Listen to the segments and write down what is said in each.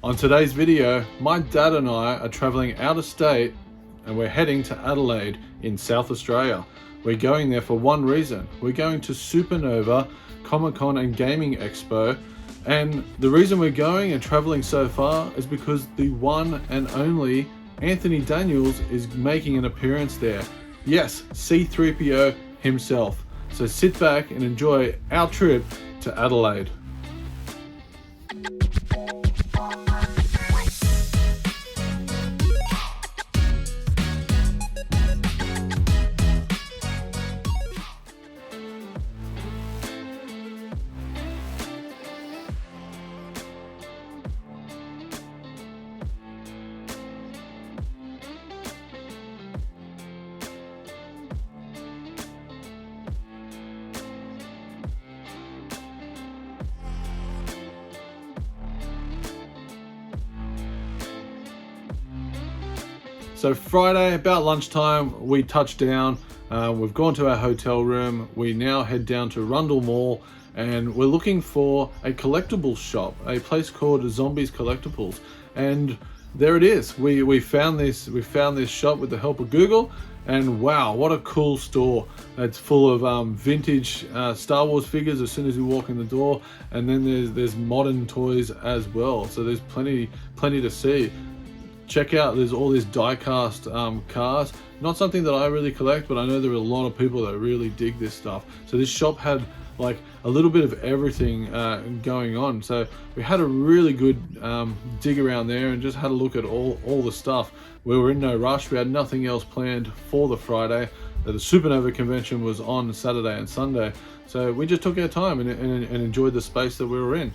On today's video, my dad and I are traveling out of state and we're heading to Adelaide in South Australia. We're going there for one reason. We're going to Supanova Comic-Con and Gaming Expo, and the reason we're going and traveling so far is because the one and only Anthony Daniels is making an appearance there. Yes, C3PO himself. So sit back and enjoy our trip to Adelaide. So Friday, about lunchtime, we touched down. We've gone to our hotel room. We now head down to Rundle Mall and we're looking for a collectibles shop, a place called Zombies Collectables. And there it is. We found this shop with the help of Google, and wow, what a cool store. It's full of vintage Star Wars figures as soon as you walk in the door, and then there's modern toys as well. So there's plenty to see. Check out, there's all these die-cast cars. Not something that I really collect, but I know there are a lot of people that really dig this stuff. So this shop had like a little bit of everything going on. So we had a really good dig around there and just had a look at all the stuff. We were in no rush. We had nothing else planned for the Friday. The Supanova convention was on Saturday and Sunday. So we just took our time and enjoyed the space that we were in.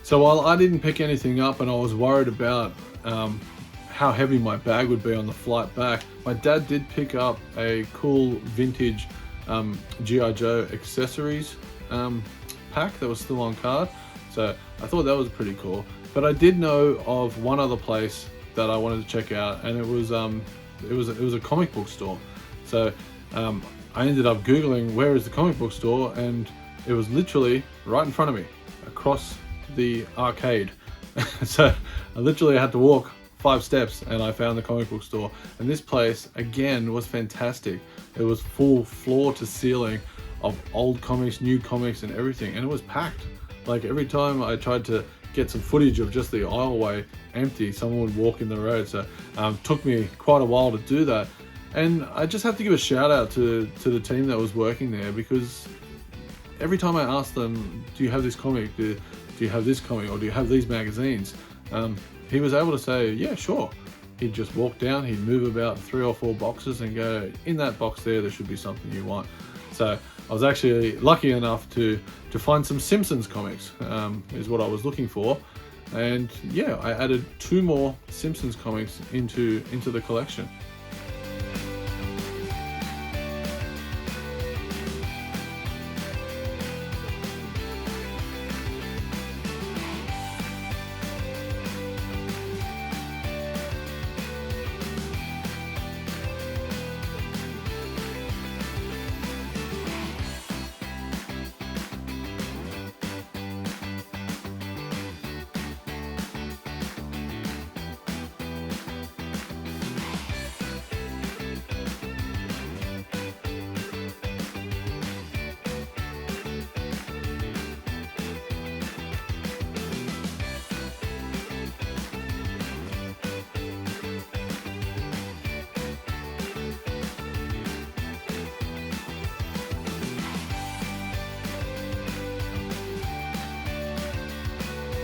So while I didn't pick anything up and I was worried about how heavy my bag would be on the flight back, my dad did pick up a cool vintage G.I. Joe accessories pack that was still on card. So I thought that was pretty cool. But I did know of one other place that I wanted to check out, and it was a comic book store. So I ended up Googling where is the comic book store, and it was literally right in front of me, across the arcade. So I literally had to walk 5 steps and I found the comic book store. And this place again was fantastic. It was full floor to ceiling of old comics, new comics and everything, and it was packed. Like every time I tried to get some footage of just the aisleway empty, someone would walk in the road. So took me quite a while to do that. And I just have to give a shout out to the team that was working there, because every time I asked them, do you have this comic, do you have this comic, or do you have these magazines, he was able to say, yeah, sure. He'd just walk down, he'd move about 3 or 4 boxes and go, in that box there should be something you want. So I was actually lucky enough to find some Simpsons comics, is what I was looking for. And yeah, I added 2 more Simpsons comics into the collection.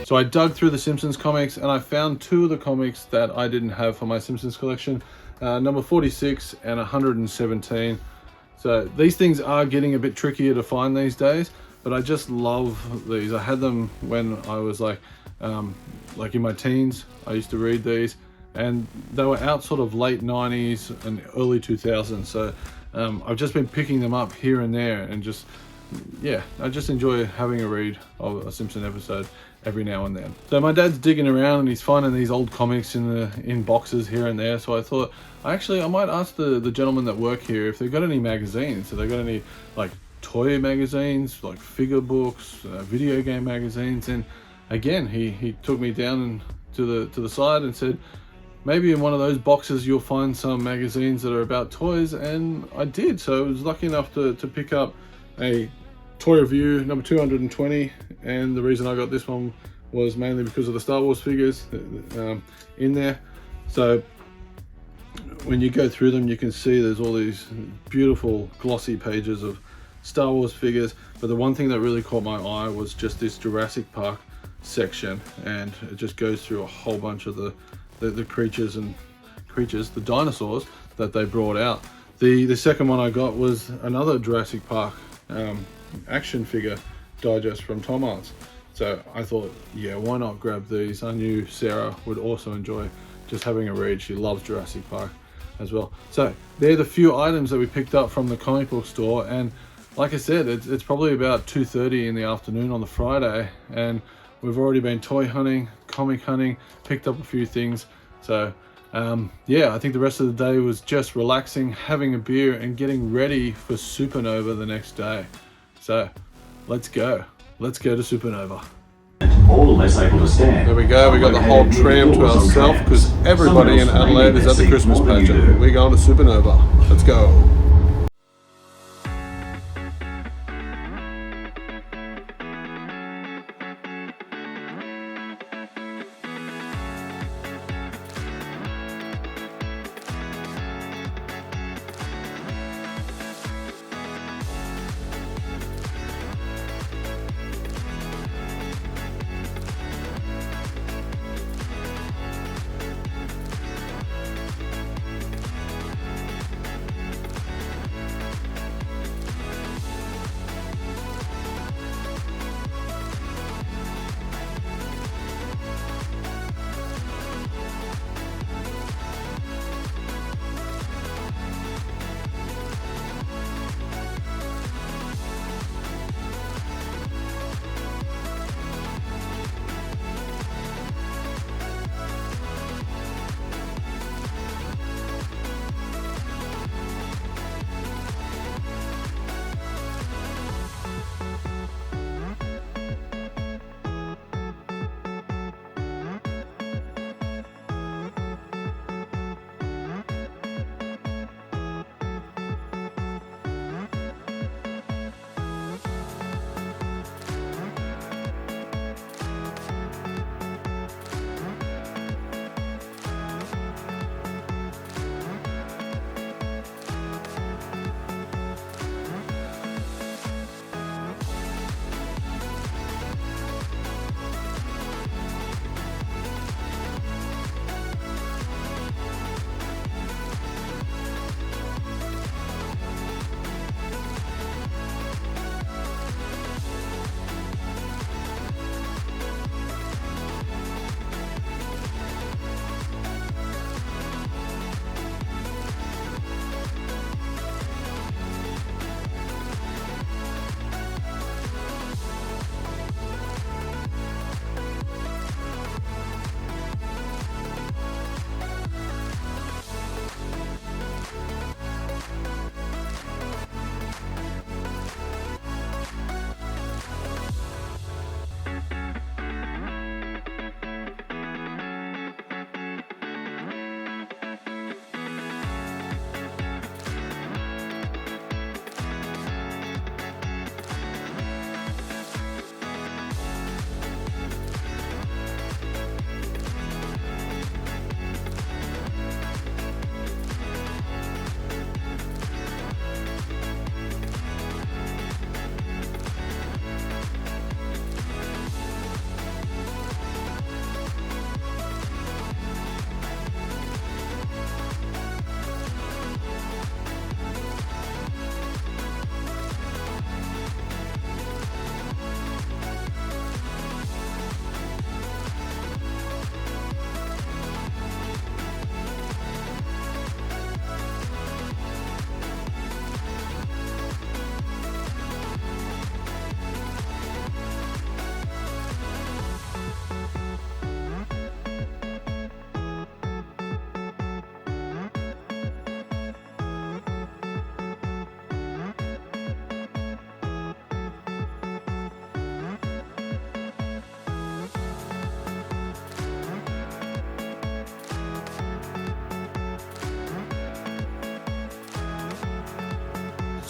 So I dug through the Simpsons comics and I found 2 of the comics that I didn't have for my Simpsons collection, number 46 and 117. So these things are getting a bit trickier to find these days, but I just love these. I had them when I was like in my teens. I used to read these, and they were out sort of late 90s and early 2000s. So I've just been picking them up here and there, and just, yeah, I just enjoy having a read of a Simpson episode every now and then. So my dad's digging around and he's finding these old comics in boxes here and there. So I thought, I might ask the gentlemen that work here if they've got any magazines. So they've got any like toy magazines, like figure books, video game magazines. And again, he took me down to the side and said, maybe in one of those boxes you'll find some magazines that are about toys. And I did. So I was lucky enough to pick up a Toy Review number 220, and the reason I got this one was mainly because of the Star Wars figures in there. So when you go through them, you can see there's all these beautiful glossy pages of Star Wars figures, but the one thing that really caught my eye was just this Jurassic Park section, and it just goes through a whole bunch of the creatures, the dinosaurs that they brought out. The second one I got was another Jurassic Park action figure digest from Tom Arts. So I thought, yeah, why not grab these? I knew Sarah would also enjoy just having a read. She loves Jurassic Park as well. So they're the few items that we picked up from the comic book store, and like I said, it's probably about 2:30 in the afternoon on the Friday, and we've already been toy hunting, comic hunting, picked up a few things. So yeah, I think the rest of the day was just relaxing, having a beer and getting ready for Supanova the next day. So let's go to Supanova. All less able to stand. There we go, we got the whole tram to ourselves because everybody in Adelaide is at the Christmas pageant. We're going to Supanova. Let's go.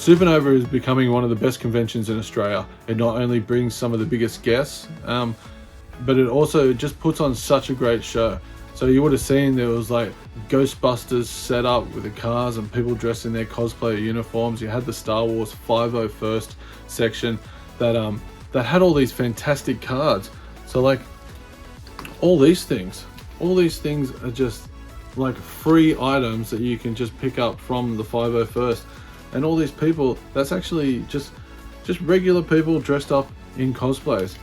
Supanova is becoming one of the best conventions in Australia. It not only brings some of the biggest guests, but it also just puts on such a great show. So you would have seen there was like Ghostbusters set up with the cars and people dressed in their cosplayer uniforms. You had the Star Wars 501st section that had all these fantastic cards. So like all these things are just like free items that you can just pick up from the 501st. And all these people, that's actually just regular people dressed up in cosplays.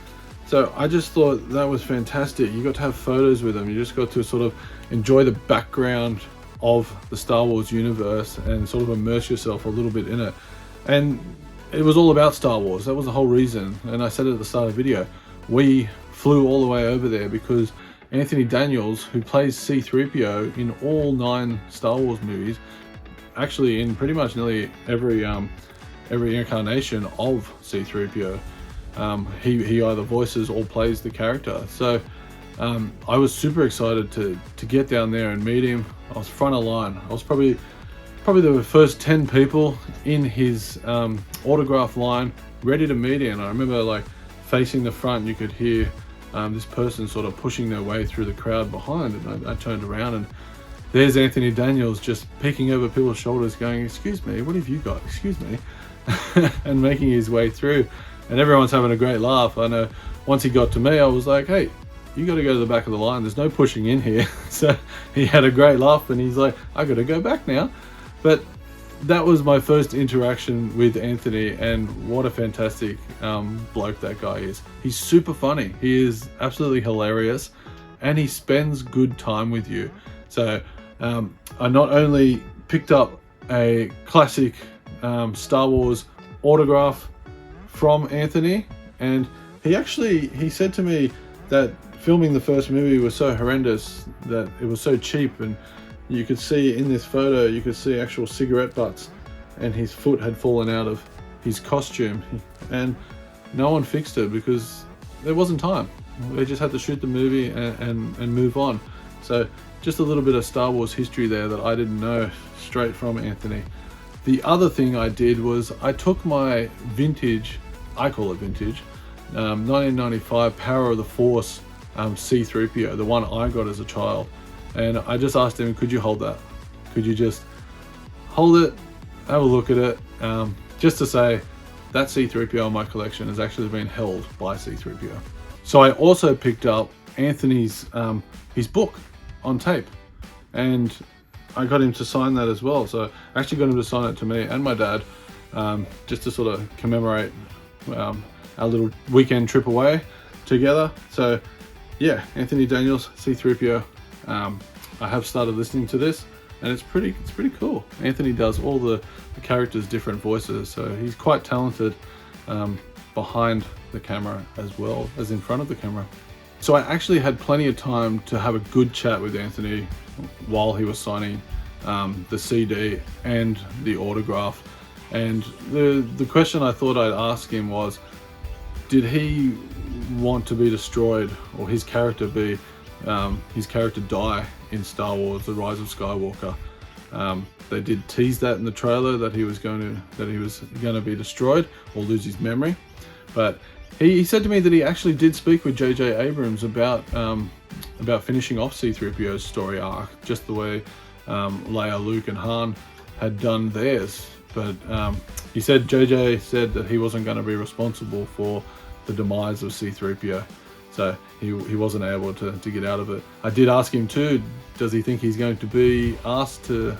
So I just thought that was fantastic. You got to have photos with them. You just got to sort of enjoy the background of the Star Wars universe and sort of immerse yourself a little bit in it. And it was all about Star Wars. That was the whole reason. And I said it at the start of the video, we flew all the way over there because Anthony Daniels, who plays C3PO in all 9 Star Wars movies, actually in pretty much nearly every incarnation of C3PO, he either voices or plays the character. So I was super excited to get down there and meet him. I was front of line. I was probably the first 10 people in his autograph line, ready to meet him. I remember like facing the front, you could hear this person sort of pushing their way through the crowd behind, and I turned around and there's Anthony Daniels just peeking over people's shoulders going, "Excuse me, what have you got? Excuse me," and making his way through. And everyone's having a great laugh. I know once he got to me, I was like, "Hey, you got to go to the back of the line. There's no pushing in here." So he had a great laugh and he's like, "I got to go back now." But that was my first interaction with Anthony, and what a fantastic bloke that guy is. He's super funny. He is absolutely hilarious and he spends good time with you. So I not only picked up a classic Star Wars autograph from Anthony, and he said to me that filming the first movie was so horrendous that it was so cheap, and you could see in this photo, you could see actual cigarette butts, and his foot had fallen out of his costume, and no one fixed it because there wasn't time. They just had to shoot the movie and move on. So just a little bit of Star Wars history there that I didn't know, straight from Anthony. The other thing I did was I took my vintage, I call it vintage, 1995 Power of the Force C3PO, the one I got as a child. And I just asked him, could you hold that? Could you just hold it, have a look at it, just to say that C3PO in my collection has actually been held by C3PO. So I also picked up Anthony's his book on tape, and I got him to sign that as well. So I actually got him to sign it to me and my dad, just to sort of commemorate our little weekend trip away together. So yeah, Anthony Daniels, C3PO. I have started listening to this, and it's pretty cool. Anthony does all the characters' different voices, so he's quite talented behind the camera as well as in front of the camera. So I actually had plenty of time to have a good chat with Anthony while he was signing the CD and the autograph. And the question I thought I'd ask him was, did he want to be destroyed, or his character die in Star Wars: The Rise of Skywalker? They did tease that in the trailer that he was going to be destroyed or lose his memory, but he said to me that he actually did speak with J.J. Abrams about finishing off C3PO's story arc, just the way Leia, Luke, and Han had done theirs. But he said J.J. said that he wasn't going to be responsible for the demise of C3PO, so he wasn't able to get out of it. I did ask him too, does he think he's going to be asked to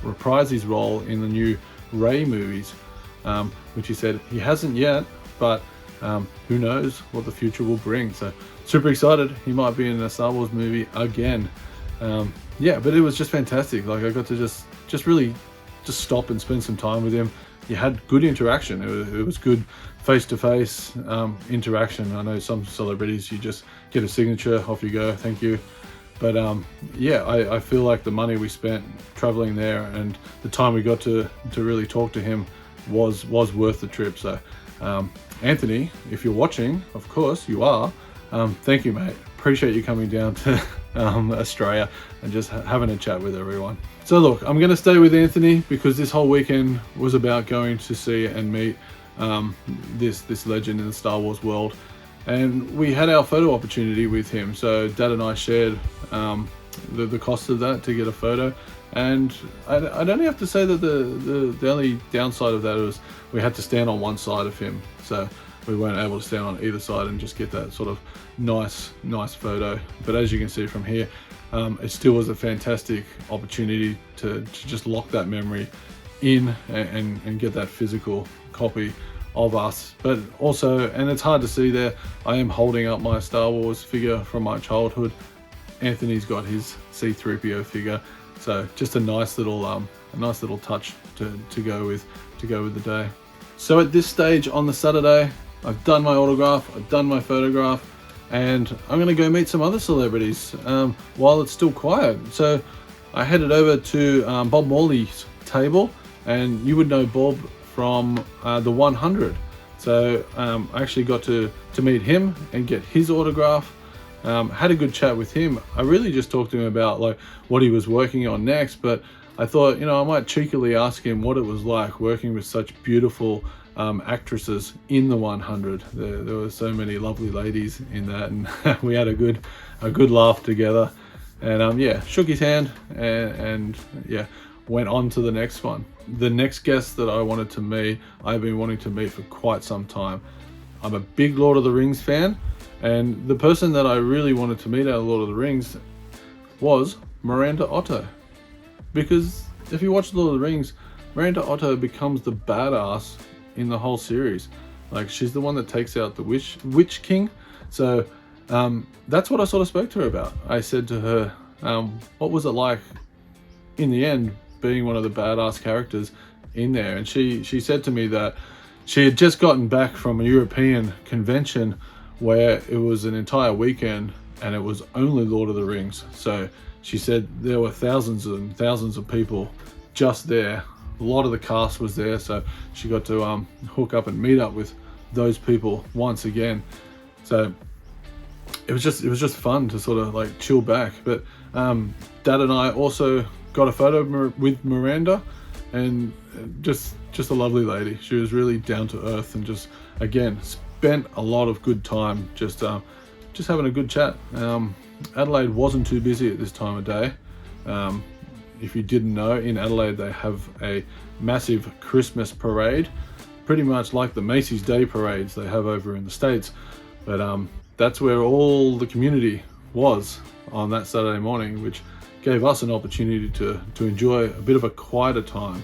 reprise his role in the new Rey movies, which he said he hasn't yet, but who knows what the future will bring. So super excited, he might be in a Star Wars movie again. Yeah, but it was just fantastic. Like, I got to just really stop and spend some time with him. You had good interaction. It was good face-to-face interaction. I know some celebrities, you just get a signature, off you go, thank you. But yeah, I feel like the money we spent traveling there and the time we got to really talk to him was worth the trip. So Anthony, if you're watching, of course you are, thank you, mate. appreciate you coming down to Australia and just having a chat with everyone. So look, I'm going to stay with Anthony because this whole weekend was about going to see and meet this legend in the Star Wars world, and we had our photo opportunity with him. So Dad and I shared the cost of that to get a photo, and I'd only have to say that the only downside of that was we had to stand on one side of him, so we weren't able to stand on either side and just get that sort of nice photo. But as you can see from here, it still was a fantastic opportunity to just lock that memory in and get that physical copy of us. But also, and it's hard to see there, I am holding up my Star Wars figure from my childhood. Anthony's got his C3PO figure, so just a nice little touch to go with the day. So at this stage on the Saturday, I've done my autograph, I've done my photograph, and I'm going to go meet some other celebrities while it's still quiet. So I headed over to Bob Morley's table, and you would know Bob from the 100. So I actually got to meet him and get his autograph. Had a good chat with him. I really just talked to him about like what he was working on next, but I thought, I might cheekily ask him what it was like working with such beautiful actresses in the 100. There were so many lovely ladies in that, and we had a good laugh together. And yeah, shook his hand and yeah, went on to the next one. The next guest that I wanted to meet, I've been wanting to meet for quite some time. I'm a big Lord of the Rings fan, and the person that I really wanted to meet out of Lord of the Rings was Miranda Otto. Because if you watch Lord of the Rings, Miranda Otto becomes the badass in the whole series. Like, she's the one that takes out the Witch King. So that's what I sort of spoke to her about. I said to her, what was it like in the end being one of the badass characters in there? And she said to me that she had just gotten back from a European convention where it was an entire weekend and it was only Lord of the Rings. So she said there were thousands and thousands of people just there. A lot of the cast was there, so she got to hook up and meet up with those people once again. So it was just fun to sort of like chill back. But Dad and I also got a photo with Miranda, and just a lovely lady. She was really down to earth and just, again, spent a lot of good time just having a good chat. Adelaide wasn't too busy at this time of day. If you didn't know, in Adelaide they have a massive Christmas parade, pretty much like the Macy's Day parades they have over in the States. But that's where all the community was on that Saturday morning, which gave us an opportunity to enjoy a bit of a quieter time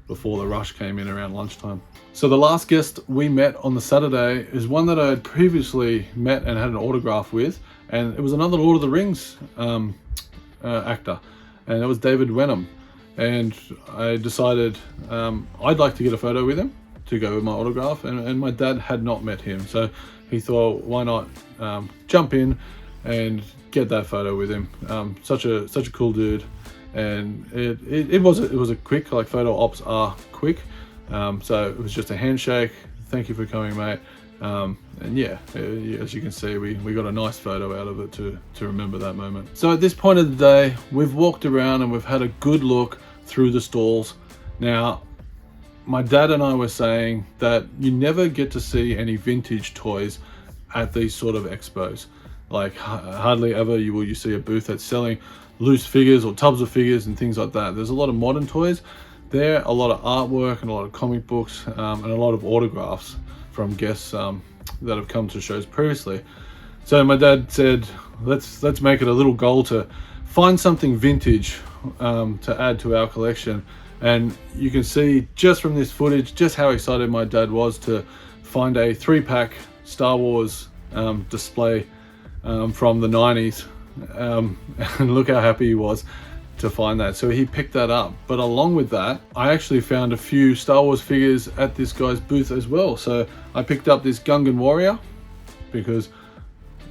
before the rush came in around lunchtime. So the last guest we met on the Saturday is one that I had previously met and had an autograph with, and it was another Lord of the Rings actor, and it was David Wenham. And I decided I'd like to get a photo with him to go with my autograph, and my dad had not met him, so he thought, why not jump in and get that photo with him. Such a cool dude, and it was a quick, like, photo ops are quick. So it was just a handshake. Thank you for coming, mate. And yeah, as you can see, we got a nice photo out of it to remember that moment. So at this point of the day, we've walked around and we've had a good look through the stalls. Now, my dad and I were saying that you never get to see any vintage toys at these sort of expos. Like, hardly ever will you see a booth that's selling loose figures or tubs of figures and things like that. There's a lot of modern toys there, a lot of artwork and a lot of comic books, and a lot of autographs from guests that have come to shows previously. So my dad said, let's make it a little goal to find something vintage to add to our collection. And you can see just from this footage just how excited my dad was to find a 3-pack Star Wars display from the 90s, and look how happy he was to find that. So he picked that up. But along with that, I actually found a few Star Wars figures at this guy's booth as well. So I picked up this Gungan warrior, because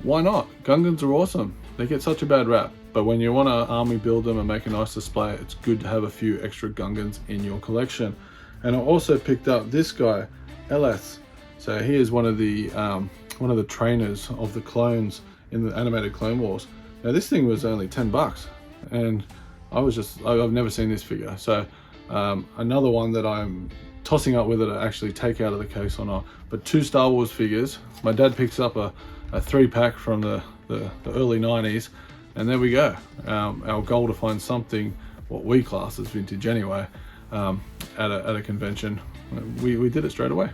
why not? Gungans are awesome. They get such a bad rap, but when you want to army build them and make a nice display, it's good to have a few extra Gungans in your collection. And I also picked up this guy, Eleth. So he is one of the trainers of the clones in the animated Clone Wars. Now this thing was only $10, and I've never seen this figure. So another one that I'm tossing up whether to actually take out of the case or not. But 2 Star Wars figures. My dad picks up a 3-pack from the early 90s, and there we go. Our goal to find something what we class as vintage anyway, at a convention. We did it straight away.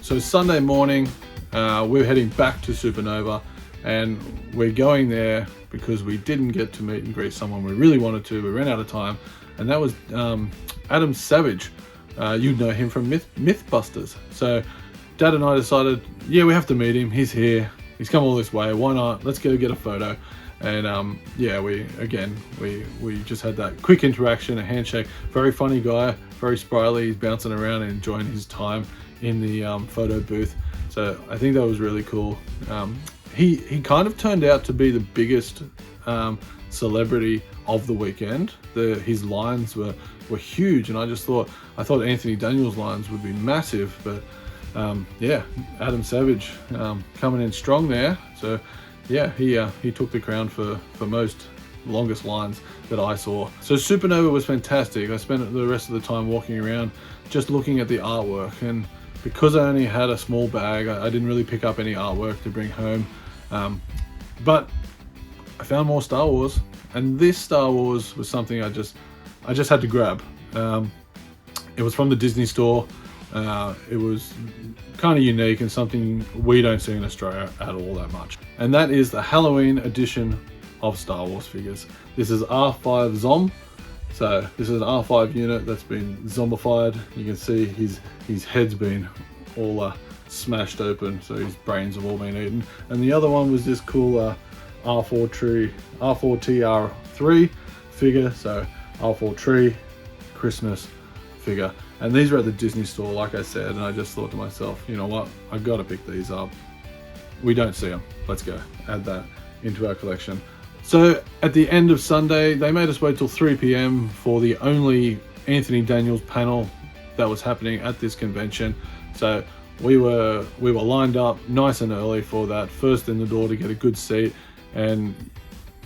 So Sunday morning, we're heading back to Supanova, and we're going there because we didn't get to meet and greet someone we really wanted to. We ran out of time, and that was Adam Savage. You'd know him from Mythbusters. So Dad and I decided, yeah, we have to meet him. He's here. He's come all this way. Why not? Let's go get a photo. And yeah, we just had that quick interaction, a handshake. Very funny guy, very spry. He's bouncing around and enjoying his time in the photo booth. So I think that was really cool. He kind of turned out to be the biggest celebrity of the weekend. His lines were huge, and I thought Anthony Daniels' lines would be massive, but yeah, Adam Savage coming in strong there. So yeah, he took the crown for longest lines that I saw. So Supanova was fantastic. I spent the rest of the time walking around just looking at the artwork, and because I only had a small bag, I didn't really pick up any artwork to bring home. But I found more Star Wars, and this Star Wars was something I just had to grab. It was from the Disney store. It was kind of unique and something we don't see in Australia at all that much. And that is the Halloween edition of Star Wars figures. This is R5 Zom. So this is an R5 unit that's been zombified. You can see his head's been all smashed open, so his brains have all been eaten. And the other one was this cool R4TR3 figure, so R4 Christmas figure. And these were at the Disney store, like I said, and I just thought to myself, you know what, I've got to pick these up. We don't see them. Let's go add that into our collection. So at the end of Sunday, they made us wait till 3 p.m. for the only Anthony Daniels panel that was happening at this convention. So we were lined up nice and early for that, first in the door to get a good seat. And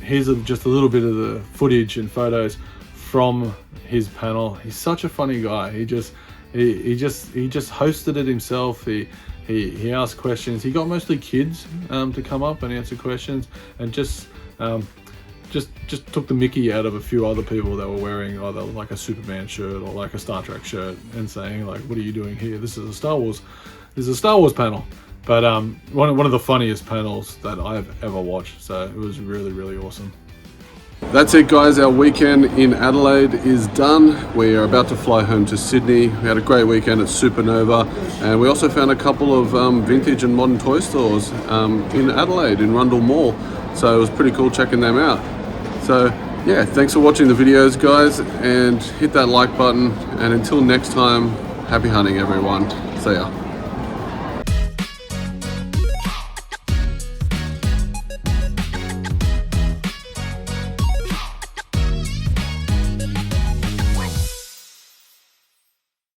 here's just a little bit of the footage and photos from his panel. He's such a funny guy. He just hosted it himself. He asked questions. He got mostly kids to come up and answer questions, and just took the mickey out of a few other people that were wearing either like a Superman shirt or like a Star Trek shirt, and saying like, "What are you doing here? This is a Star Wars panel." But one of the funniest panels that I've ever watched. So it was really, really awesome. That's it, guys. Our weekend in Adelaide is done. We are about to fly home to Sydney. We had a great weekend at Supanova, and we also found a couple of vintage and modern toy stores in Adelaide, in Rundle Mall. So it was pretty cool checking them out. So yeah, thanks for watching the videos, guys, and hit that like button. And until next time, happy hunting, everyone. See ya.